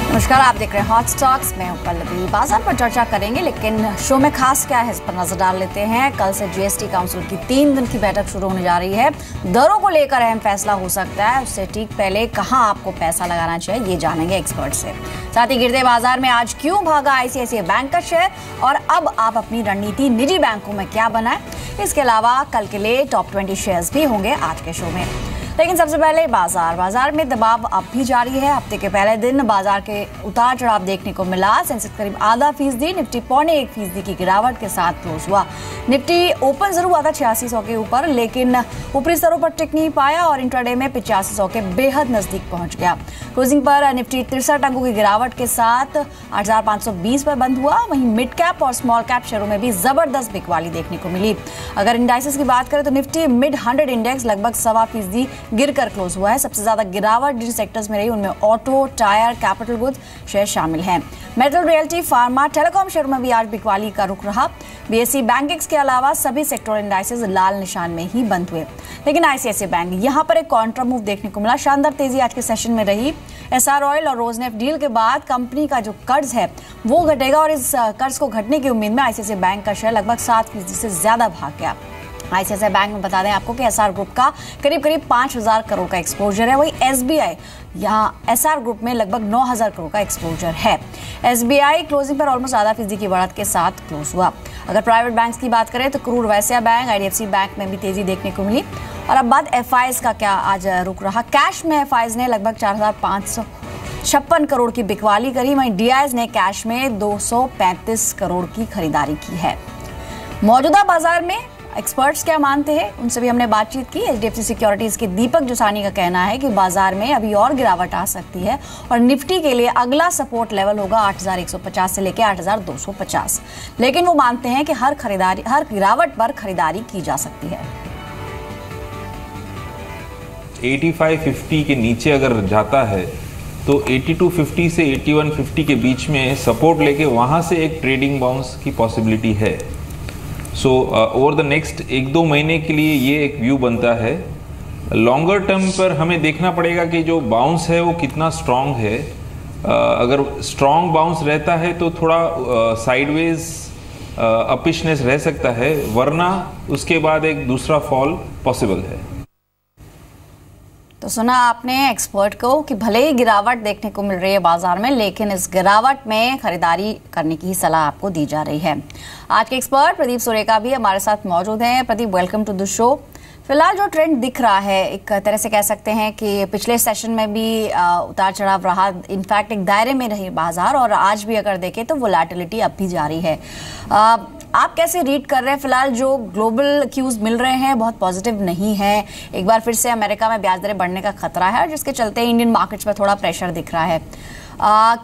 नमस्कार, आप देख रहे हैं हॉट स्टॉक्स। मैं हूं पल्लवी। बाजार पर चर्चा करेंगे, लेकिन शो में खास क्या है इस पर नजर डाल लेते हैं। कल से जीएसटी काउंसिल की 3 दिन की बैठक शुरू होने जा रही है। दरों को लेकर अहम फैसला हो सकता है। उससे ठीक पहले कहां आपको पैसा लगाना चाहिए, ये जानेंगे एक्सपर्ट से। साथ ही गिरते बाजार में आज क्यों भागा आईसीआईसीआई बैंक का शेयर और अब आप अपनी रणनीति निजी बैंकों में क्या बनाएं। इसके अलावा कल के लिए टॉप 20 शेयर्स भी होंगे आज के शो में। लेकिन सबसे पहले बाजार में दबाव अब भी जारी है। हफ्ते के पहले दिन बाजार के उतार चढ़ाव देखने को मिला। सेंसेक्स करीब आधा फीसदी, निफ्टी 0.25% की गिरावट के साथ क्लोज हुआ। निफ्टी ओपन जरूर हुआ था 8600 के ऊपर, लेकिन ऊपरी स्तरों पर टिक नहीं पाया और इंट्राडे में 8500 के बेहद नजदीक पहुंच गया। क्लोजिंग पर निफ्टी 63 अंकों की गिरावट के साथ 8520 पर बंद हुआ। वहीं मिड कैप और स्मॉल कैप शेयरों में भी जबरदस्त बिकवाली देखने को मिली। अगर इंडाइसेस की बात करें तो निफ्टी मिड 100 इंडेक्स लगभग 1.25% गिरकर क्लोज हुआ है। सबसे ज्यादा गिरावट जिन सेक्टर्स में रही उनमें auto, tyre, capital goods share शामिल हैं। मेटल, रियल्टी, फार्मा, टेलीकॉम शेयरों में भी आज बिकवाली का रुख रहा। बीएसई बैंकिंग्स के अलावा सभी सेक्टोरल इंडाइसेस लाल निशान में ही बंद हुए। लेकिन आईसीआईसीआई बैंक यहां पर एक कॉन्ट्रा मूव देखने को मिला। शानदार तेजी आज के सेशन में रही। एसआर ऑयल और रोजनेफ्ट डील के बाद कंपनी का जो कर्ज है वो घटेगा और इस कर्ज को घटने की उम्मीद में आईसीआईसीआई बैंक का शेयर लगभग 7% से ज्यादा भाग गया। आईसीआईसीआई बैंक में बता दें आपको कि एसआर ग्रुप का करीब 5000 करोड़ का एक्सपोजर है। वही एसबीआई यहाँ एसआर ग्रुप में लगभग 9000 करोड़ का एक्सपोजर है। एसबीआई क्लोजिंग पर ऑलमोस्ट आधा फीसदी की बढ़त के साथ क्लोज हुआ। अगर प्राइवेट बैंक्स की बात करें तो Karur Vysya bank, IDFC bank में भी तेजी देखने को मिली। और अब बात एफआईज का क्या आज रुक रहा। कैश में एफआईज ने लगभग 4556 करोड़ की बिकवाली करी। वहीं डीआईज ने कैश में 235 करोड़ की खरीदारी की है। मौजूदा बाजार में एक्सपर्ट्स क्या मानते हैं, उनसे भी हमने बातचीत की। एचडीएफसी सिक्योरिटीज के दीपक जुसानी का कहना है कि बाजार में अभी और गिरावट आ सकती है और निफ्टी के लिए अगला सपोर्ट लेवल होगा 8150 से लेकर 8250। लेकिन वो मानते हैं कि हर गिरावट पर खरीदारी की जा सकती है। 8550 के नीचे अगर जाता है तो 8250 से 8150 के बीच में सपोर्ट लेके वहां से एक ट्रेडिंग बाउंस की पॉसिबिलिटी है। सो ओवर द नेक्स्ट 1-2 महीने के लिए ये एक व्यू बनता है। लॉन्गर टर्म पर हमें देखना पड़ेगा कि जो बाउंस है वो कितना स्ट्रांग है। अगर स्ट्रांग बाउंस रहता है तो थोड़ा साइडवेज अपिशनेस रह सकता है, वरना उसके बाद एक दूसरा फॉल पॉसिबल है। तो सुना आपने एक्सपर्ट को कि भले ही गिरावट देखने को मिल रही है बाजार में, लेकिन इस गिरावट में खरीदारी करने की सलाह आपको दी जा रही है। आज के एक्सपर्ट प्रदीप सुरेका भी हमारे साथ मौजूद हैं। Pradeep, welcome to the show. फिलहाल जो ट्रेंड दिख रहा है, एक तरह से कह सकते हैं कि पिछले सेशन में भी उतार चढ़ाव रहा, इनफैक्ट एक दायरे में रही बाजार, और आज भी अगर देखें तो वोलेटिलिटी अब भी जारी है। आप कैसे रीड कर रहे हैं? फिलहाल जो ग्लोबल क्यूज मिल रहे हैं बहुत पॉजिटिव नहीं है। एक बार फिर से अमेरिका में ब्याज दरें बढ़ने का खतरा है, जिसके चलते इंडियन मार्केट्स पर थोड़ा प्रेशर दिख रहा है।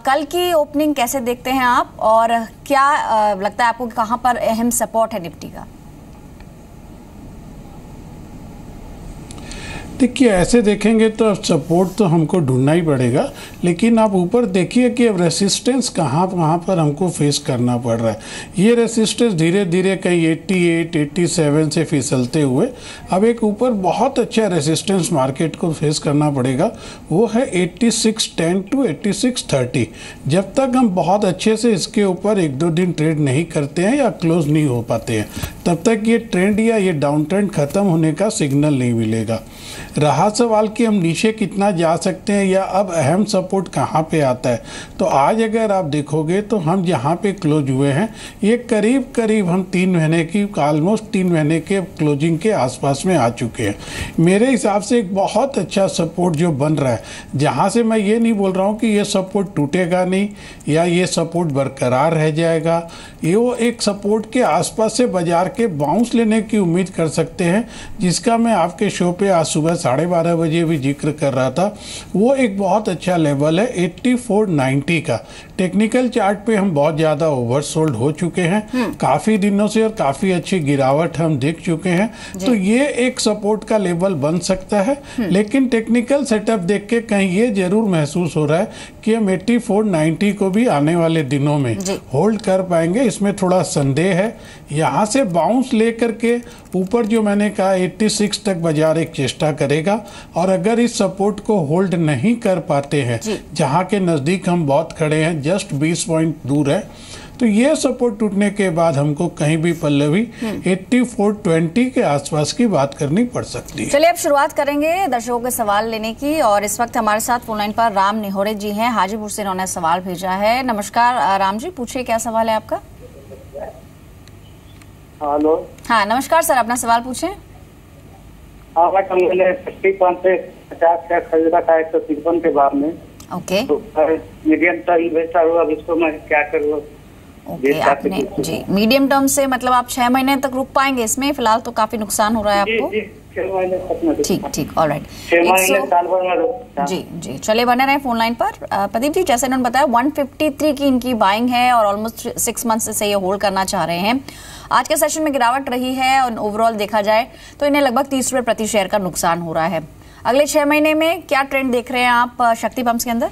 कल की ओपनिंग कैसे देखते हैं आप, और क्या लगता है आपको कि कहां पर अहम सपोर्ट है निफ्टी का? देखिए, ऐसे देखेंगे तो अब सपोर्ट तो हमको ढूंढना ही पड़ेगा, लेकिन आप ऊपर देखिए कि अब रेसिस्टेंस कहाँ पर हमको फेस करना पड़ रहा है। ये रेसिस्टेंस धीरे धीरे कहीं 88, 87 से फिसलते हुए अब एक ऊपर बहुत अच्छा रेसिस्टेंस मार्केट को फेस करना पड़ेगा। वो है 8610 to 8630। जब तक हम बहुत अच्छे से इसके ऊपर 1-2 दिन ट्रेड नहीं करते हैं या क्लोज नहीं हो पाते हैं, तब तक ये ट्रेंड या ये डाउन ट्रेंड खत्म होने का सिग्नल नहीं मिलेगा। रहा सवाल कि हम नीचे कितना जा सकते हैं या अब अहम सपोर्ट कहाँ पे आता है, तो आज अगर आप देखोगे तो हम जहाँ पे क्लोज हुए हैं ये करीब हम 3 महीने की ऑलमोस्ट 3 महीने के क्लोजिंग के आसपास में आ चुके हैं। मेरे हिसाब से एक बहुत अच्छा सपोर्ट जो बन रहा है, जहाँ से मैं ये नहीं बोल रहा हूँ कि ये सपोर्ट टूटेगा नहीं या ये सपोर्ट बरकरार रह जाएगा। ये वो एक सपोर्ट के आसपास से बाजार के बाउंस लेने की उम्मीद कर सकते हैं, जिसका मैं आपके शो पे आज सुबह 12:30 बजे भी जिक्र कर रहा था। वो एक बहुत अच्छा लेवल है 8490 का। टेक्निकल चार्ट पे हम बहुत ज़्यादा ओवरसोल्ड हो चुके हैं काफ़ी दिनों से और काफ़ी अच्छी गिरावट हम देख चुके हैं, तो ये एक सपोर्ट का लेवल बन सकता है। लेकिन टेक्निकल सेटअप देख के कहीं ये जरूर महसूस हो रहा है कि हम 8490 को भी आने वाले दिनों में होल्ड कर पाएंगे, इसमें थोड़ा संदेह है। यहाँ से बाउंस लेकर के ऊपर जो मैंने कहा 86 तक बाजार एक चेष्टा करेगा, और अगर इस सपोर्ट को होल्ड नहीं कर पाते हैं, जहाँ के नज़दीक हम बहुत खड़े हैं, जस्ट 20 पॉइंट दूर है, तो ये सपोर्ट टूटने के बाद हमको कहीं भी पल्लवी 8420 के आसपास की बात करनी पड़ सकती है। चलिए अब शुरुआत करेंगे दर्शकों के सवाल लेने की, और इस वक्त हमारे साथ फोन लाइन पर राम निहोरे जी हैं, हाजीपुर से इन्होंने सवाल भेजा है। नमस्कार राम जी, पूछिए क्या सवाल है आपका। हेलो। हाँ नमस्कार सर, अपना सवाल पूछें। हाँ मैंने 55 से 50 शेयर खरीदा था 153 के बाद में। ओके। तो मीडियम टर्म इन्वेस्टर हुआ, अब इसको मैं क्या करूँ? ओके, आपने जी मीडियम टर्म से मतलब आप 6 महीने तक रुक पाएंगे इसमें? फिलहाल तो काफी नुकसान हो रहा है आपको। जी, 6 महीने तक में। ठीक ऑलराइट। 6 महीने साल भर में रुक। जी चलिए बने रहे फोन लाइन पर। प्रदीप जी, जैसे इन्होंने बताया 153 की इनकी बाइंग है और ऑलमोस्ट 6 मंथ से ये होल्ड करना चाह रहे हैं। आज के सेशन में गिरावट रही है और ओवरऑल देखा जाए तो इन्हें लगभग 30 रुपए प्रति शेयर का नुकसान हो रहा है। अगले 6 महीने में क्या ट्रेंड देख रहे हैं आप शक्ति पंप्स के अंदर?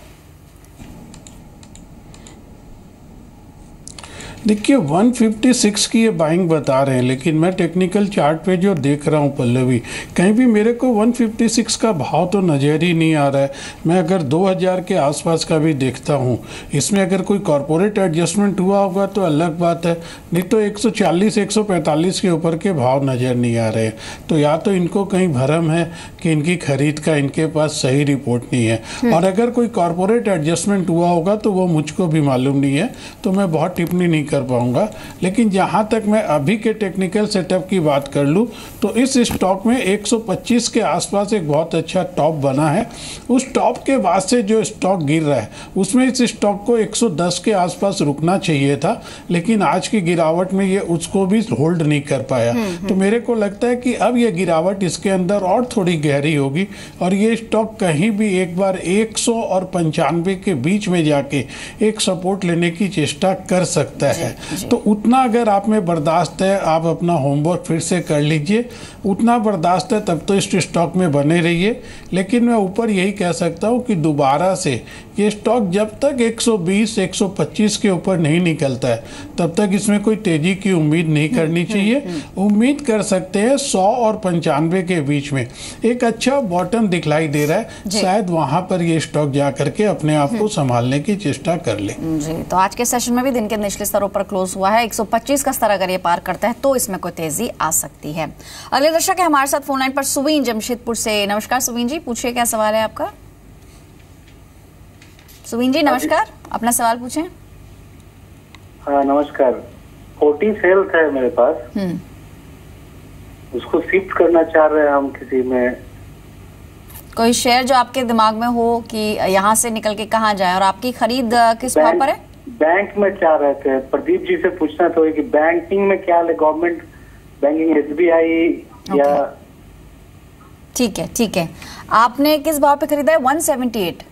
देखिए 156 की ये बाइंग बता रहे हैं, लेकिन मैं टेक्निकल चार्ट पे जो देख रहा हूँ पल्लवी, कहीं भी मेरे को 156 का भाव तो नज़र ही नहीं आ रहा है। मैं अगर 2000 के आसपास का भी देखता हूँ, इसमें अगर कोई कॉरपोरेट एडजस्टमेंट हुआ होगा तो अलग बात है, नहीं तो 140 145 के ऊपर के भाव नज़र नहीं आ रहे हैं। तो या तो इनको कहीं भरम है कि इनकी खरीद का इनके पास सही रिपोर्ट नहीं है, और अगर कोई कॉरपोरेट एडजस्टमेंट हुआ होगा तो वो मुझको भी मालूम नहीं है, तो मैं बहुत टिप्पणी नहीं कर पाऊंगा। लेकिन जहां तक मैं अभी के टेक्निकल सेटअप की बात कर लूं तो इस स्टॉक में 125 के आसपास एक बहुत अच्छा टॉप बना है। उस टॉप के बाद से जो स्टॉक गिर रहा है उसमें इस स्टॉक को 110 के आसपास रुकना चाहिए था, लेकिन आज की गिरावट में ये उसको भी होल्ड नहीं कर पाया। तो मेरे को लगता है कि अब ये गिरावट इसके अंदर और थोड़ी गहरी होगी और ये स्टॉक कहीं भी एक बार 100 और 95 के बीच में जाके एक सपोर्ट लेने की चेष्टा कर सकता है। तो उतना अगर आप में बर्दाश्त है, आप अपना होमवर्क फिर से कर लीजिए, उतना बर्दाश्त है तब तो इस स्टॉक में बने रहिए। लेकिन मैं ऊपर यही कह सकता हूँ कि दोबारा से ये स्टॉक जब तक 120 125 के ऊपर नहीं निकलता है तब तक इसमें कोई तेजी की उम्मीद नहीं करनी चाहिए। उम्मीद कर सकते हैं 100 और 95 के बीच में एक अच्छा बॉटम दिखलाई दे रहा है, शायद वहां पर ये स्टॉक जा करके अपने आप को संभालने की चेष्टा कर ले। जी, तो आज के सेशन में भी दिन के निचले स्तरों पर क्लोज हुआ है। 125 का स्तर अगर ये पार करता है तो इसमें कोई तेजी आ सकती है। अगले दर्शक है हमारे साथ फोन लाइन पर सुवीन जमशेदपुर से। नमस्कार सुवीन जी, पूछिए क्या सवाल है आपका। सुवीन जी नमस्कार, अपना सवाल पूछें। हाँ नमस्कार। 40 सेल्स है मेरे पास, उसको शिफ्ट करना चाह रहे हैं हम किसी में। कोई शेयर जो आपके दिमाग में हो कि यहाँ से निकल के कहाँ जाए, और आपकी खरीद किस भाव पर है? बैंक में चाह रहे थे। प्रदीप जी से पूछना था कि बैंकिंग में क्या है, गवर्नमेंट बैंकिंग, SBI या। ठीक है। आपने किस भाव पे खरीदा है? 178।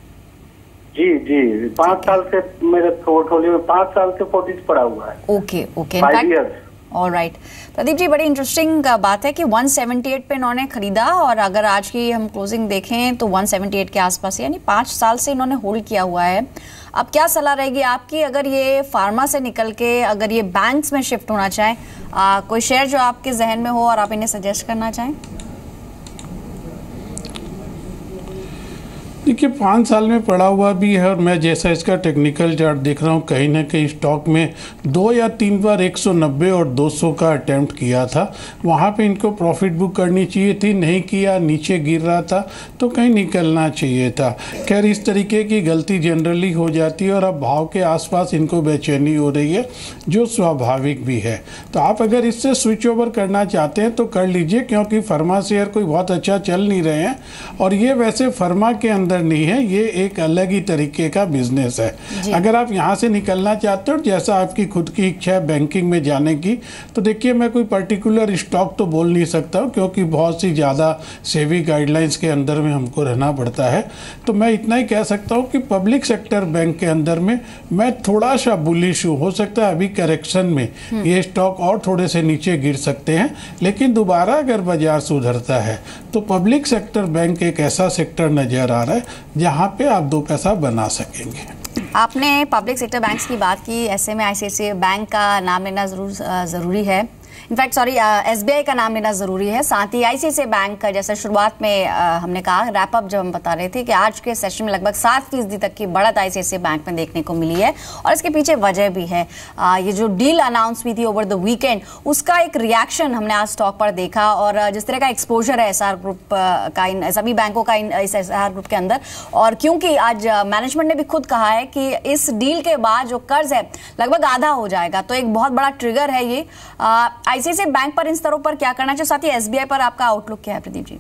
जी 5 साल से मेरे पोर्टफोलियो में 5 साल से 40 पड़ा हुआ है। Okay alright. प्रदीप जी, बड़ी इंटरेस्टिंग बात है कि 178 पे इन्होंने खरीदा, और अगर आज की हम क्लोजिंग देखें तो 178 के आसपास, यानी 5 साल से इन्होंने होल्ड किया हुआ है। अब क्या सलाह रहेगी आपकी, अगर ये फार्मा से निकल के अगर ये बैंक्स में शिफ्ट होना चाहें, कोई शेयर जो आपके जहन में हो और आप इन्हें सजेस्ट करना चाहें? देखिए 5 साल में पड़ा हुआ भी है, और मैं जैसा इसका टेक्निकल चार्ट देख रहा हूँ कहीं ना कहीं स्टॉक में 2 या 3 बार 190 और 200 का अटेम्प्ट किया था। वहाँ पे इनको प्रॉफिट बुक करनी चाहिए थी, नहीं किया, नीचे गिर रहा था तो कहीं निकलना चाहिए था। खैर इस तरीके की गलती जनरली हो जाती है, और अब भाव के आसपास इनको बेचैनी हो रही है जो स्वाभाविक भी है। तो आप अगर इससे स्विच ओवर करना चाहते हैं तो कर लीजिए, क्योंकि फर्मा शेयर कोई बहुत अच्छा चल नहीं रहे हैं, और ये वैसे फर्मा के अंदर नहीं है, ये एक अलग ही तरीके का बिजनेस है। अगर आप यहाँ से निकलना चाहते हो, जैसा आपकी खुद की इच्छा है बैंकिंग में जाने की, तो देखिए मैं कोई पर्टिकुलर स्टॉक तो बोल नहीं सकता हूँ, क्योंकि बहुत सी ज़्यादा सेवी गाइडलाइंस के अंदर में हमको रहना पड़ता है। तो मैं इतना ही कह सकता हूँ कि पब्लिक सेक्टर बैंक के अंदर में मैं थोड़ा सा बुलिश हूँ। हो सकता है अभी करेक्शन में ये स्टॉक और थोड़े से नीचे गिर सकते हैं, लेकिन दोबारा अगर बाजार सुधरता है तो पब्लिक सेक्टर बैंक एक ऐसा सेक्टर नज़र आ रहा है जहाँ पे आप 2 पैसा बना सकेंगे। आपने पब्लिक सेक्टर बैंक्स की बात की, ऐसे में आईसीआईसीआई बैंक का नाम लेना ज़रूरी है, इनफैक्ट सॉरी एसबीआई का नाम लेना ज़रूरी है। साथ ही आईसीआईसीआई बैंक का, जैसे शुरुआत में हमने कहा, रैप अप जब हम बता रहे थे कि आज के सेशन में लगभग 7% तक की बढ़त आईसीआईसीआई बैंक में देखने को मिली है और इसके पीछे वजह भी है। ये जो डील अनाउंस हुई थी ओवर द वीकेंड, उसका एक रिएक्शन हमने आज स्टॉक पर देखा और जिस तरह का एक्सपोजर है एसआर ग्रुप का इन सभी बैंकों का इस एसआर ग्रुप के अंदर, और क्योंकि आज मैनेजमेंट ने भी खुद कहा है कि इस डील के बाद जो कर्ज है लगभग आधा हो जाएगा, तो एक बहुत बड़ा ट्रिगर है ये। आईसीआईसीआई बैंक पर इन स्तरों पर क्या करना चाहिए, साथ ही एसबीआई पर आपका आउटलुक क्या है प्रदीप जी?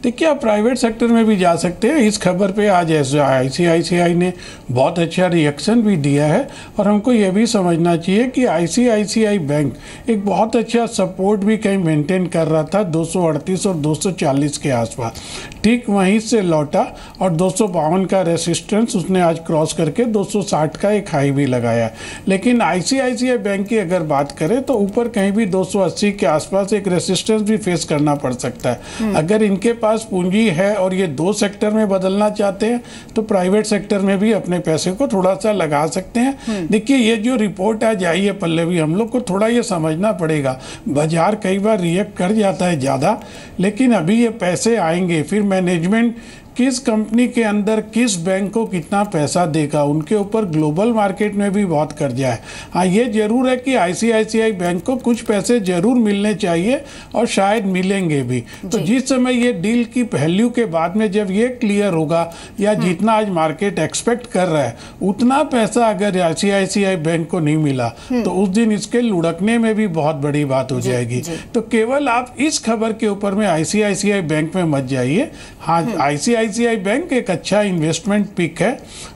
देखिए, आप प्राइवेट सेक्टर में भी जा सकते हैं। इस खबर पे आज आईसीआईसीआई ने बहुत अच्छा रिएक्शन भी दिया है और हमको ये भी समझना चाहिए कि आईसीआईसीआई बैंक एक बहुत अच्छा सपोर्ट भी कहीं मेंटेन कर रहा था 238 और 240 के आसपास, ठीक वहीं से लौटा और 252 का रेसिस्टेंस उसने आज क्रॉस करके 260 का एक हाई भी लगाया। लेकिन आईसीआईसीआई बैंक की अगर बात करें तो ऊपर कहीं भी 280 के आसपास एक रेसिस्टेंस भी फेस करना पड़ सकता है। अगर इनके पास पूंजी है और ये 2 सेक्टर में बदलना चाहते हैं तो प्राइवेट सेक्टर में भी अपने पैसे को थोड़ा सा लगा सकते हैं। देखिए, ये जो रिपोर्ट आज आई है पल्लवी, हम लोग को थोड़ा ये समझना पड़ेगा, बाजार कई बार रिएक्ट कर जाता है ज़्यादा, लेकिन अभी ये पैसे आएंगे, फिर मैनेजमेंट किस कंपनी के अंदर किस बैंक को कितना पैसा देगा, उनके ऊपर ग्लोबल मार्केट में भी बहुत कर्जा है। हाँ, ये जरूर है कि आईसीआईसीआई बैंक को कुछ पैसे जरूर मिलने चाहिए और शायद मिलेंगे भी। तो जिस समय ये डील की वैल्यू के बाद में जब ये क्लियर होगा या जितना आज मार्केट एक्सपेक्ट कर रहा है उतना पैसा अगर आईसीआईसीआई बैंक को नहीं मिला तो उस दिन इसके लुढ़कने में भी बहुत बड़ी बात हो जाएगी। तो केवल आप इस खबर के ऊपर में आईसीआईसीआई बैंक में मत जाइए। हाँ, आईसीआईसीआई बैंक एक अच्छा इन्वेस्टमेंट पिक है,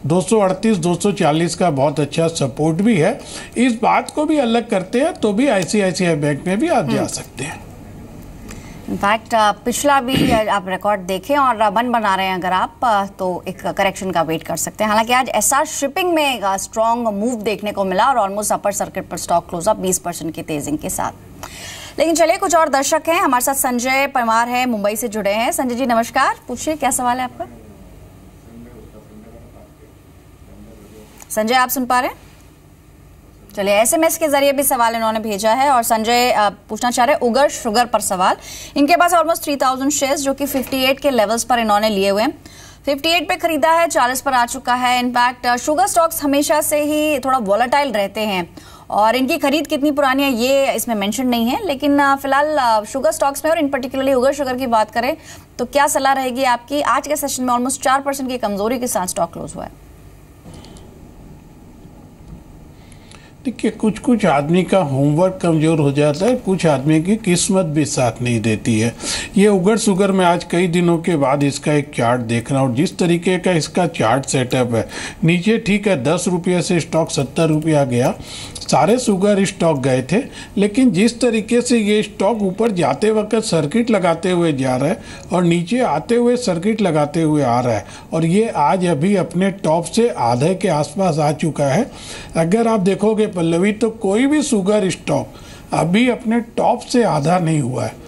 238 240 का बहुत अच्छा सपोर्ट भी है। इस बात को भी अलग करते हैं तो भी आईसीआईसीआई बैंक में भी आप जा सकते हैं। इनफैक्ट पिछला भी आप रिकॉर्ड देखें और वन बना रहे हैं अगर आप, तो एक करेक्शन का वेट कर सकते हैं। हालांकि आज एसआर शिपिंग में स्ट्रॉन्ग मूव देखने को मिला और ऑलमोस्ट अपर सर्किट पर स्टॉक क्लोज अप 20% की तेजी के साथ। लेकिन चलिए, कुछ और दर्शक हैं हमारे साथ। संजय परमार हैं, मुंबई से जुड़े हैं। संजय जी नमस्कार, पूछिए क्या सवाल है आपका। संजय, आप सुन पा रहे हैं? चलिए, एसएमएस के जरिए भी सवाल इन्होंने भेजा है और संजय पूछना चाह रहे हैं उगर शुगर पर सवाल। इनके पास ऑलमोस्ट 3000 शेयर्स जो कि 58 के लेवल्स पर इन्होंने लिए हुए हैं, 58 पे खरीदा है, 40 पर आ चुका है। इनफैक्ट शुगर स्टॉक्स हमेशा से ही थोड़ा वॉलेटाइल रहते हैं और इनकी खरीद कितनी पुरानी है ये इसमें मेंशन नहीं है, लेकिन फिलहाल शुगर स्टॉक्स में और इन पर्टिकुलरली उगर शुगर की बात करें तो क्या सलाह रहेगी आपकी? आज के सेशन में ऑलमोस्ट 4% की कमजोरी के साथ स्टॉक क्लोज हुआ है। देखिए, कुछ आदमी का होमवर्क कमज़ोर हो जाता है, कुछ आदमी की किस्मत भी साथ नहीं देती है। ये उगर शुगर में आज कई दिनों के बाद इसका एक चार्ट देख रहा हूँ, जिस तरीके का इसका चार्ट सेटअप है, नीचे ठीक है 10 रुपये से स्टॉक 70 रुपया गया, सारे शुगर स्टॉक गए थे, लेकिन जिस तरीके से ये स्टॉक ऊपर जाते वक्त सर्किट लगाते हुए जा रहा है और नीचे आते हुए सर्किट लगाते हुए आ रहा है और ये आज अभी अपने टॉप से आधे के आसपास आ चुका है। अगर आप देखोगे पल्लवी तो कोई भी शुगर स्टॉक अभी अपने टॉप से आधा नहीं हुआ है।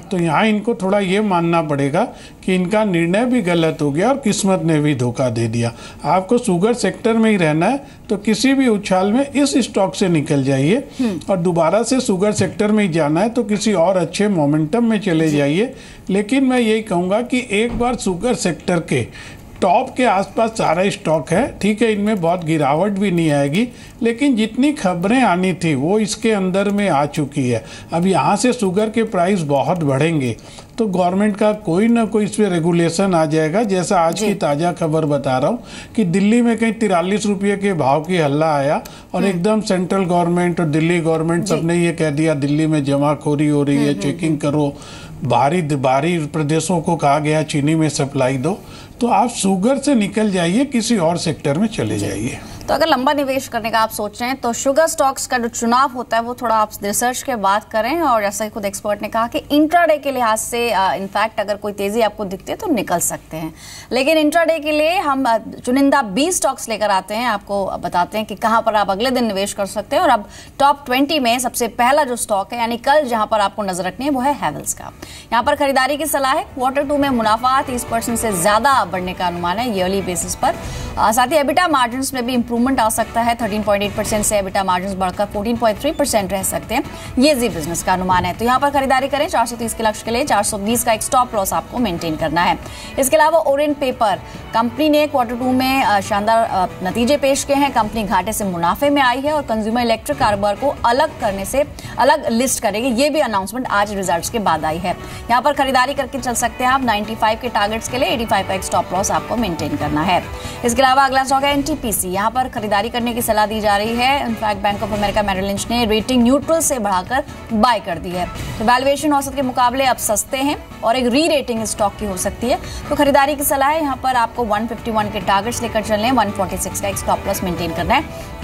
तो यहाँ इनको थोड़ा ये मानना पड़ेगा कि इनका निर्णय भी गलत हो गया और किस्मत ने भी धोखा दे दिया। आपको शुगर सेक्टर में ही रहना है तो किसी भी उछाल में इस स्टॉक से निकल जाइए और दोबारा से शुगर सेक्टर में ही जाना है तो किसी और अच्छे मोमेंटम में चले जाइए। लेकिन मैं यही कहूँगा कि एक बार शुगर सेक्टर के टॉप के आसपास सारा स्टॉक है, ठीक है, इनमें बहुत गिरावट भी नहीं आएगी, लेकिन जितनी खबरें आनी थी वो इसके अंदर में आ चुकी है। अब यहाँ से शुगर के प्राइस बहुत बढ़ेंगे तो गवर्नमेंट का कोई ना कोई इस पर रेगुलेशन आ जाएगा। जैसा आज की ताज़ा खबर बता रहा हूँ कि दिल्ली में कहीं 43 रुपये के भाव की हल्ला आया और एकदम सेंट्रल गवर्नमेंट और दिल्ली गवर्नमेंट सबने ये कह दिया दिल्ली में जमाखोरी हो रही है, चेकिंग करो, बाहरी प्रदेशों को कहा गया चीनी में सप्लाई दो। तो आप शुगर से निकल जाइए, किसी और सेक्टर में चले जाइए। तो अगर लंबा निवेश करने का आप सोच रहे हैं तो शुगर स्टॉक्स का जो चुनाव होता है वो थोड़ा आप रिसर्च के बाद करें, और जैसा कि खुद एक्सपर्ट ने कहा कि इंट्राडे के लिहाज से इनफैक्ट अगर कोई तेजी आपको दिखती है तो निकल सकते हैं, लेकिन इंट्राडे के लिए हम चुनिंदा 20 स्टॉक्स लेकर आते हैं, आपको बताते हैं कि कहां पर आप अगले दिन निवेश कर सकते हैं। और अब टॉप 20 में सबसे पहला जो स्टॉक है यानी कल जहां पर आपको नजर रखनी है वो है हैवेल्स का। यहां पर खरीदारी की सलाह है। Q2 में मुनाफा 30% से ज्यादा बढ़ने का अनुमान है ईयरली बेसिस पर। साथ ही एबिटा मार्जिन में भी इंप्रूवमेंट आ सकता है, 13.8% से एबिटा मार्जिन बढ़कर 14.3% रह सकते हैं, ये जी बिजनेस का अनुमान है। तो यहाँ पर खरीदारी करें। 430 के लक्ष्य के लिए 420 का एक स्टॉप लॉस आपको मेंटेन करना है। इसके अलावा ओरिएंट पेपर कंपनी ने Q2 में शानदार नतीजे पेश किए हैं। कंपनी घाटे से मुनाफे में आई है और कंज्यूमर इलेक्ट्रिक कारोबार को अलग लिस्ट करेगी, ये भी अनाउंसमेंट आज रिजल्ट्स के बाद आई है। यहाँ पर खरीदारी करके चल सकते हैं आप। 95 के टारगेट्स के लिए 85 का एक स्टॉप लॉस आपको मेंटेन करना है। इसके अलावा अगला स्टॉक है एनटीपीसी। यहाँ पर खरीदारी करने की सलाह दी जा रही है। In fact bank of America Merrill Lynch ने रेटिंग न्यूट्रल से बढ़ाकर बाय कर दी है, तो वैल्यूएशन औसत के मुकाबले अब सस्ते हैं और एक री रेटिंग स्टॉक की हो सकती है, तो खरीदारी की सलाह है। यहाँ पर आपको 151 के टारगेट्स लेकर चलने, 146 का एक स्टॉप लॉस मेंटेन करना है।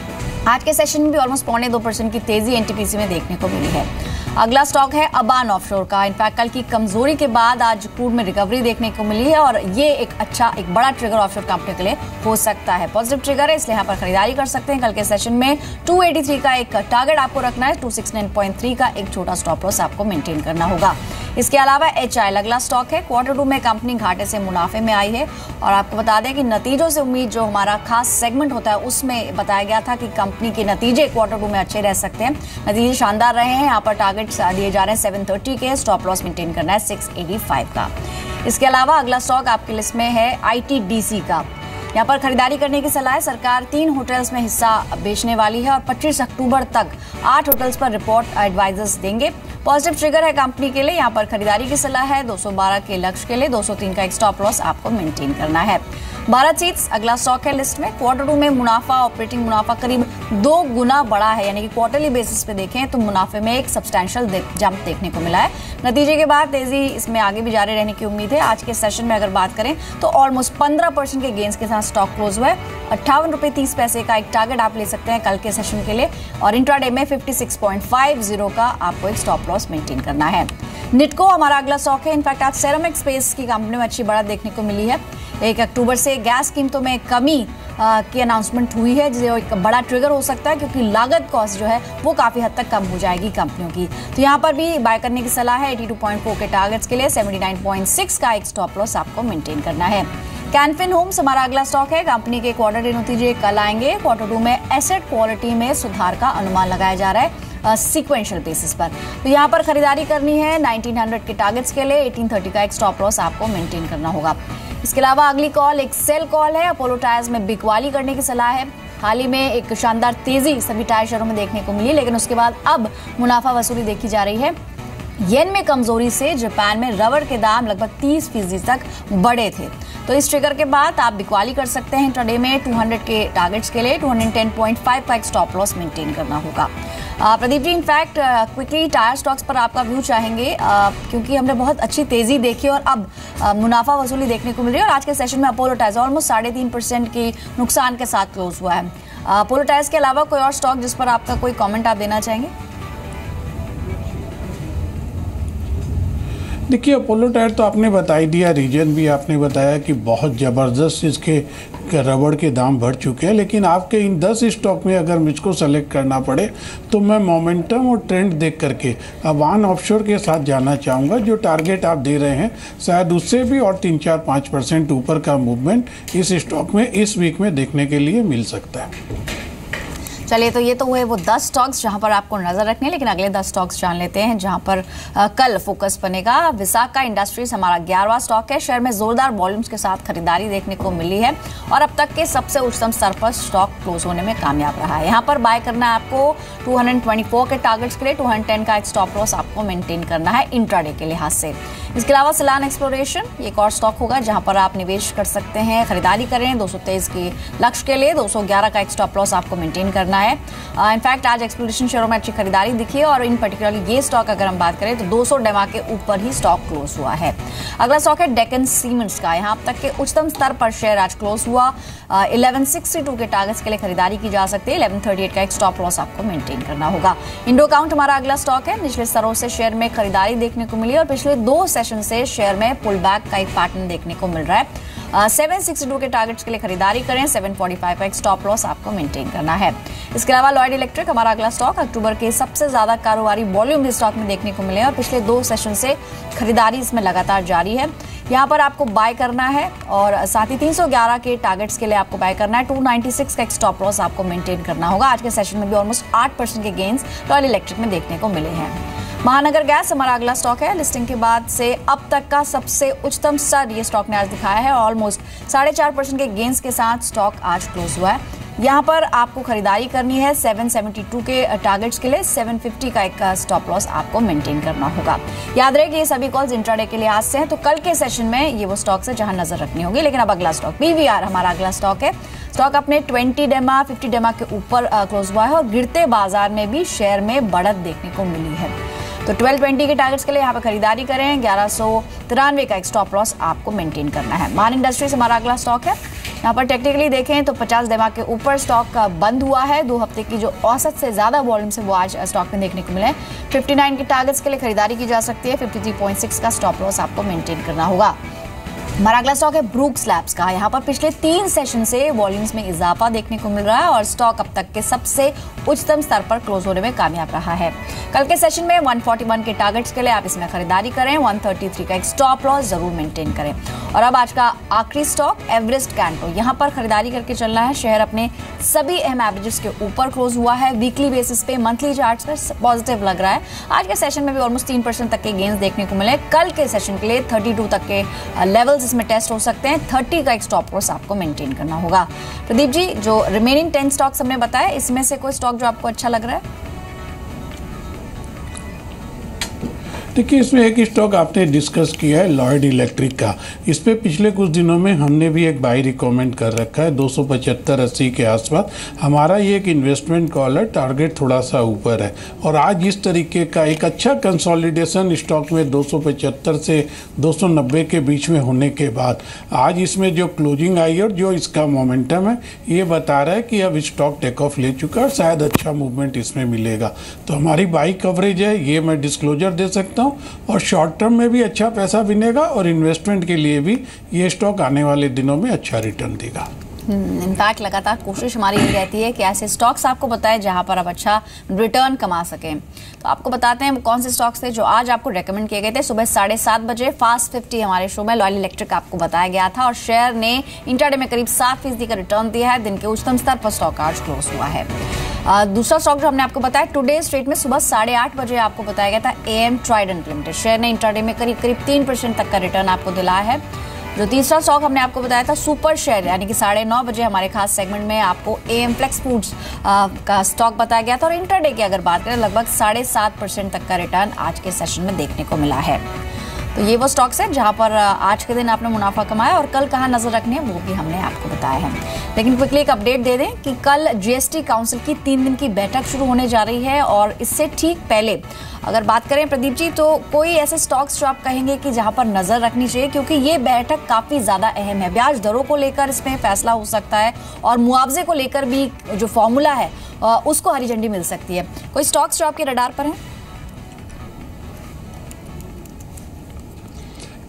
आज के सेशन में भी ऑलमोस्ट 0.2% की तेजी एनटीपीसी में देखने को मिली है। अगला स्टॉक है अबान ऑफशोर का। इनफैक्ट कल की कमजोरी के बाद आज क्रूड में रिकवरी देखने को मिली है और ये एक बड़ा ट्रिगर ऑफशोर कंपनी के लिए हो सकता है। पॉजिटिव ट्रिगर है, इसलिए यहाँ पर खरीदारी कर सकते हैं। कल के सेशन में 283 का एक टारगेट आपको रखना है, 269.3 का एक छोटा स्टॉप लॉस आपको मेंटेन करना होगा। इसके अलावा HIL अगला स्टॉक है। Q2 में कंपनी घाटे से मुनाफे में आई है और आपको बता दें कि नतीजों से उम्मीद जो हमारा खास सेगमेंट होता है उसमें बताया गया था कि कंपनी के नतीजे Q2 में अच्छे रह सकते हैं। नतीजे शानदार रहे हैं। यहाँ पर टारगेट दिए जा रहे हैं 730 के, स्टॉप लॉस मेंटेन करना है 685 का। इसके अलावा अगला स्टॉक आपकी लिस्ट में है ITDC का। यहाँ पर खरीदारी करने की सलाह है। सरकार 3 होटल्स में हिस्सा बेचने वाली है और 25 अक्टूबर तक 8 होटल्स पर रिपोर्ट एडवाइजर्स देंगे। पॉजिटिव ट्रिगर है कंपनी के लिए। यहाँ पर खरीदारी की सलाह है। 212 के लक्ष्य के लिए 203 का एक स्टॉप लॉस आपको मेंटेन करना है। भारत सीड्स अगला स्टॉक है लिस्ट में। Q2 में मुनाफा, ऑपरेटिंग मुनाफा करीब 2 गुना बढ़ा है, यानी कि क्वार्टरली बेसिस पे देखें तो मुनाफे में एक सब्सटैंशियल जंप देखने को मिला है। नतीजे के बाद तेजी इसमें आगे भी जारी रहने की उम्मीद है। आज के सेशन में अगर बात करें तो ऑलमोस्ट 15% के गेंस के साथ स्टॉक क्लोज हुआ है। 58 रुपये 30 पैसे का एक टारगेट आप ले सकते हैं कल के सेशन के लिए और इंट्राडे में 56.50 का आपको एक स्टॉप लॉस मेंटेन करना है। निटको हमारा अगला स्टॉक है। इनफैक्ट आज सेरामिक स्पेस की कंपनी में अच्छी बढ़त देखने को मिली है। 1 अक्टूबर से गैस कीमतों में कमी की अनाउंसमेंट हुई है, जिसे एक बड़ा ट्रिगर हो सकता है क्योंकि लागत कॉस्ट जो है वो काफी हद तक कम हो जाएगी कंपनियों की। तो यहाँ पर भी बाय करने की सलाह है। 82.4 के टारगेट्स के लिए 79.6 का एक स्टॉप लॉस आपको मेंटेन करना है। कैनफिन होम्स हमारा अगला स्टॉक है। कंपनी के क्वार्टरली नतीजे कल आएंगे। Q2 में एसेट क्वालिटी में सुधार का अनुमान लगाया जा रहा है सीक्वेंशियल बेसिस पर। तो यहाँ पर खरीदारी करनी है। 1900 के टारगेट्स के लिए 1830 का एक स्टॉप लॉस आपको मेंटेन करना होगा। इसके अलावा अगली कॉल एक सेल कॉल है। अपोलो टायर्स में बिकवाली करने की सलाह है। हाल ही में एक शानदार तेजी सभी टायर शेयरों में देखने को मिली, लेकिन उसके बाद अब मुनाफा वसूली देखी जा रही है। येन में कमजोरी से जापान में रबर के दाम लगभग 30% तक बढ़े थे, तो इस ट्रिगर के बाद आप बिकवाली कर सकते हैं। इंट्राडे में 200 के टारगेट्स के लिए 210.5 का एक स्टॉप लॉस मेंटेन करना होगा। Pradeep ji, in fact quickly tyre stocks पर आपका व्यू चाहेंगे क्योंकि हमने बहुत अच्छी तेजी देखी और अब मुनाफा वसूली देखने को मिल रही है और आज के सेशन में अपोलो टायर्स ऑलमोस्ट 3.5% की नुकसान के साथ क्लोज हुआ है। अपोलो टायर्स के अलावा कोई और स्टॉक जिस पर आपका कोई कमेंट आप देना चाहेंगे? देखिए, अपोलो टायर तो आपने बता ही दिया, रीजन भी आपने बताया कि बहुत ज़बरदस्त इसके रबड़ के दाम बढ़ चुके हैं, लेकिन आपके इन 10 स्टॉक में अगर मुझको सेलेक्ट करना पड़े तो मैं मोमेंटम और ट्रेंड देख करके अबान ऑफशोर के साथ जाना चाहूँगा। जो टारगेट आप दे रहे हैं शायद उससे भी और 3-4-5% ऊपर का मूवमेंट इस स्टॉक में इस वीक में देखने के लिए मिल सकता है। चलिए, तो ये तो हुए वो 10 स्टॉक्स जहां पर आपको नजर रखने, लेकिन अगले 10 स्टॉक्स जान लेते हैं जहां पर कल फोकस बनेगा। विसाखा इंडस्ट्रीज हमारा 11वां स्टॉक है। शेयर में जोरदार वॉल्यूम्स के साथ खरीदारी देखने को मिली है और अब तक के सबसे उच्चतम स्तर पर स्टॉक क्लोज होने में कामयाब रहा है। यहाँ पर बाय करना है आपको 224 के टारगेट्स के लिए 210 का एक स्टॉप लॉस आपको मेंटेन करना है इंट्राडे के लिहाज से। इसके अलावा सिलान एक्सप्लोरेशन एक और स्टॉक होगा जहां पर आप निवेश कर सकते हैं, खरीदारी करें। 223 के लक्ष्य के लिए 211 का एक स्टॉप लॉस आपको मेंटेन करना करना है। इनफैक्ट आज एक्सप्लोरेशन शेयरों में अच्छी खरीदारी दिखी है और इन पर्टिकुलरली ये स्टॉक अगर हम बात करें तो 200 डेमा के ऊपर ही स्टॉक क्लोज हुआ है। अगला स्टॉक है डेक्कन सीमेंट्स का। यहाँ अब तक के उच्चतम स्तर पर शेयर आज क्लोज हुआ। 1162 के टारगेट्स के लिए खरीदारी की जा सकती है। 1138 का एक स्टॉप लॉस आपको मेंटेन करना होगा। इंडो काउंट हमारा अगला स्टॉक है। निचले स्तरों से शेयर में खरीदारी देखने को मिली और पिछले 2 सेशन से शेयर में पुल बैक का एक पैटर्न देखने को मिल रहा है। 762 के टारगेट्स के लिए खरीदारी करें। 745 का एक स्टॉप लॉस आपको मेंटेन करना है। इसके अलावा लॉयड इलेक्ट्रिक हमारा अगला स्टॉक। अक्टूबर के सबसे ज्यादा कारोबारी वॉल्यूम इस स्टॉक में देखने को मिले और पिछले 2 सेशन से खरीदारी इसमें लगातार जारी है। यहाँ पर आपको बाय करना है और साथ ही 311 के टारगेट्स के लिए आपको बाय करना है। 296 का एक स्टॉप लॉस आपको मेंटेन करना होगा। आज के सेशन में भी ऑलमोस्ट 8% के गेन्स लॉयड इलेक्ट्रिक में देखने को मिले हैं। महानगर गैस हमारा अगला स्टॉक है। लिस्टिंग के बाद से अब तक का सबसे उच्चतम स्तर ये स्टॉक ने आज दिखाया है। ऑलमोस्ट 4.5% के गेन्स के साथ स्टॉक आज क्लोज हुआ है। यहाँ पर आपको खरीदारी करनी है। 772 के टारगेट्स के लिए 750 का एक स्टॉप लॉस आपको मेंटेन करना होगा। याद रहे कि ये सभी कॉल्स इंट्राडे के लिहाज से हैं, तो कल के सेशन में ये वो स्टॉक्स है जहां नजर रखनी होगी। लेकिन अब अगला स्टॉक PVR हमारा अगला स्टॉक है। स्टॉक अपने 20 डेमा 50 डेमा के ऊपर क्लोज हुआ है और गिरते बाजार में भी शेयर में बढ़त देखने को मिली है। तो 1220 के टारगेट्स के लिए यहाँ पे खरीदारी करें। 1193 का एक स्टॉप लॉस आपको मेंटेन करना है। मान इंडस्ट्रीज हमारा अगला स्टॉक है। यहाँ पर टेक्निकली देखें तो 50 डेमा के ऊपर स्टॉक बंद हुआ है। 2 हफ्ते की जो औसत से ज्यादा वॉल्यूम से वो आज स्टॉक में देखने को मिले। 59 के टारगेट्स के लिए खरीदारी की जा सकती है। 53.6 का स्टॉप लॉस आपको मेंटेन करना होगा। हमारा अगला स्टॉक है ब्रूक स्लैब्स का। यहाँ पर पिछले 3 सेशन से वॉल्यूम्स में इजाफा देखने को मिल रहा है और स्टॉक अब तक के सबसे उच्चतम स्तर पर क्लोज होने में कामयाब रहा है। कल के सेशन में 141 के टारगेट्स के लिए आप इसमें खरीदारी करें। 133 का एक स्टॉप लॉस जरूर मेंटेन करें। और अब आज का आखिरी स्टॉक एवरेस्ट कैंटो। यहाँ पर खरीदारी करके चलना है। शेयर अपने सभी अहम एवरेजेस के ऊपर क्लोज हुआ है। वीकली बेसिस पे मंथली चार्ट्स पर पॉजिटिव लग रहा है। आज के सेशन में भी ऑलमोस्ट 3% तक के गेन्स देखने को मिले। कल के सेशन के लिए 32 तक के लेवल्स इसमें टेस्ट हो सकते हैं। 30 का एक स्टॉप लॉस आपको मेंटेन करना होगा। प्रदीप जी, जो रिमेनिंग 10 स्टॉक्स हमने बताया, इसमें से कोई स्टॉक जो आपको अच्छा लग रहा है? देखिए, इसमें एक स्टॉक आपने डिस्कस किया है लॉयड इलेक्ट्रिक का। इस पे पिछले कुछ दिनों में हमने भी एक बाई रिकमेंड कर रखा है 275-80 के आसपास। हमारा ये एक इन्वेस्टमेंट कॉल है, टारगेट थोड़ा सा ऊपर है और आज इस तरीके का एक अच्छा कंसोलिडेशन स्टॉक में 275 से 290 के बीच में होने के बाद आज इसमें जो क्लोजिंग आई और जो इसका मोमेंटम है ये बता रहा है कि अब स्टॉक टेक ऑफ ले चुका है और शायद अच्छा मूवमेंट इसमें मिलेगा। तो हमारी बाई कवरेज है, ये मैं डिस्क्लोजर दे सकता हूँ और शॉर्ट टर्म में भी अच्छा पैसा बनेगा और इन्वेस्टमेंट के लिए भी ये स्टॉक आने वाले दिनों में अच्छा रिटर्न देगा। इनफैक्ट लगातार कोशिश हमारी ये रहती है कि ऐसे स्टॉक्स आपको बताएं जहां पर आप अच्छा रिटर्न कमा सकें। तो आपको बताते हैं वो कौन से स्टॉक्स थे जो आज आपको रेकमेंड किए गए थे। सुबह 7:30 बजे फास्ट 50 हमारे शो में लॉयल इलेक्ट्रिक आपको बताया गया था और शेयर ने इंट्राडे में करीब 7% का रिटर्न दिया है। दिन के उच्चतम स्तर पर स्टॉक आज क्लोज हुआ है। दूसरा स्टॉक जो हमने आपको बताया टुडे स्ट्रेट में सुबह 8:30 बजे आपको बताया गया था AM ट्राइडेंट लिमिटेड। शेयर ने इंट्राडे में करीब 3% तक का रिटर्न आपको दिलाया है। जो तीसरा स्टॉक हमने आपको बताया था सुपर शेयर, यानी कि 9:30 बजे हमारे खास सेगमेंट में आपको AM फ्लेक्स फूड्स का स्टॉक बताया गया था और इंट्राडे की अगर बात करें लगभग 7.5% तक का रिटर्न आज के सेशन में देखने को मिला है। तो ये वो स्टॉक्स हैं जहां पर आज के दिन आपने मुनाफा कमाया और कल कहां नजर रखनी है वो भी हमने आपको बताया है। लेकिन क्विकली एक अपडेट दे दें कि कल GST काउंसिल की 3 दिन की बैठक शुरू होने जा रही है और इससे ठीक पहले अगर बात करें प्रदीप जी तो कोई ऐसे स्टॉक्स जो आप कहेंगे कि जहां पर नजर रखनी चाहिए, क्योंकि ये बैठक काफी ज्यादा अहम है। ब्याज दरों को लेकर इसमें फैसला हो सकता है और मुआवजे को लेकर भी जो फॉर्मूला है उसको हरी झंडी मिल सकती है। कोई स्टॉक्स जो आपके रडार पर हैं?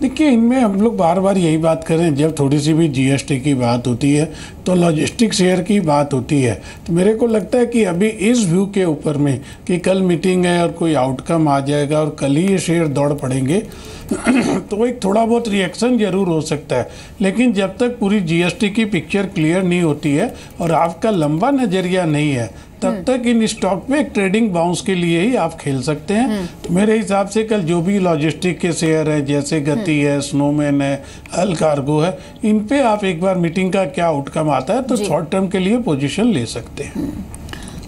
देखिए, इनमें हम लोग बार बार यही बात कर रहे हैं, जब थोड़ी सी भी GST की बात होती है तो लॉजिस्टिक शेयर की बात होती है। तो मेरे को लगता है कि अभी इस व्यू के ऊपर में कि कल मीटिंग है और कोई आउटकम आ जाएगा और कल ही ये शेयर दौड़ पड़ेंगे तो एक थोड़ा बहुत रिएक्शन जरूर हो सकता है। लेकिन जब तक पूरी GST की पिक्चर क्लियर नहीं होती है और आपका लंबा नज़रिया नहीं है तब तक इन स्टॉक में एक ट्रेडिंग बाउंस के लिए ही आप खेल सकते हैं। तो मेरे हिसाब से कल जो भी लॉजिस्टिक के शेयर है जैसे गति है, स्नोमैन है, अल कार्गो है, इन पे आप एक बार मीटिंग का क्या आउटकम आता है तो शॉर्ट टर्म के लिए पोजीशन ले सकते हैं।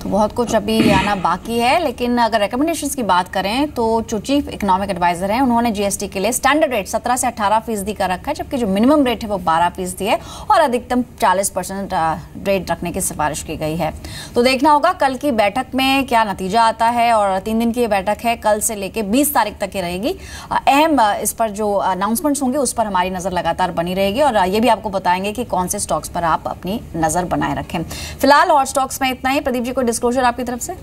तो बहुत कुछ अभी आना बाकी है, लेकिन अगर रिकमेंडेशंस की बात करें तो जो चीफ इकोनॉमिक एडवाइजर हैं उन्होंने जीएसटी के लिए स्टैंडर्ड रेट 17 से 18% का रखा है, जबकि जो मिनिमम रेट है वो 12% है और अधिकतम 40% रेट रखने की सिफारिश की गई है। तो देखना होगा कल की बैठक में क्या नतीजा आता है, और 3 दिन की ये बैठक है, कल से लेके 20 तारीख तक की रहेगी। अहम इस पर जो अनाउंसमेंट्स होंगे उस पर हमारी नजर लगातार बनी रहेगी, और ये भी आपको बताएंगे कि कौन से स्टॉक्स पर आप अपनी नजर बनाए रखें। फिलहाल हॉट स्टॉक्स में इतना ही। प्रदीप जी, कोई डिस्क्लोजर आपकी तरफ से?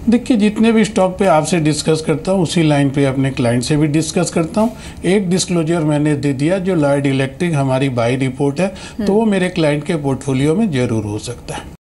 देखिए, जितने भी स्टॉक पे आपसे डिस्कस करता हूँ उसी लाइन पे अपने क्लाइंट से भी डिस्कस करता हूँ। एक डिस्क्लोजर मैंने दे दिया, जो लॉयड इलेक्ट्रिक हमारी बाई रिपोर्ट है, तो वो मेरे क्लाइंट के पोर्टफोलियो में जरूर हो सकता है।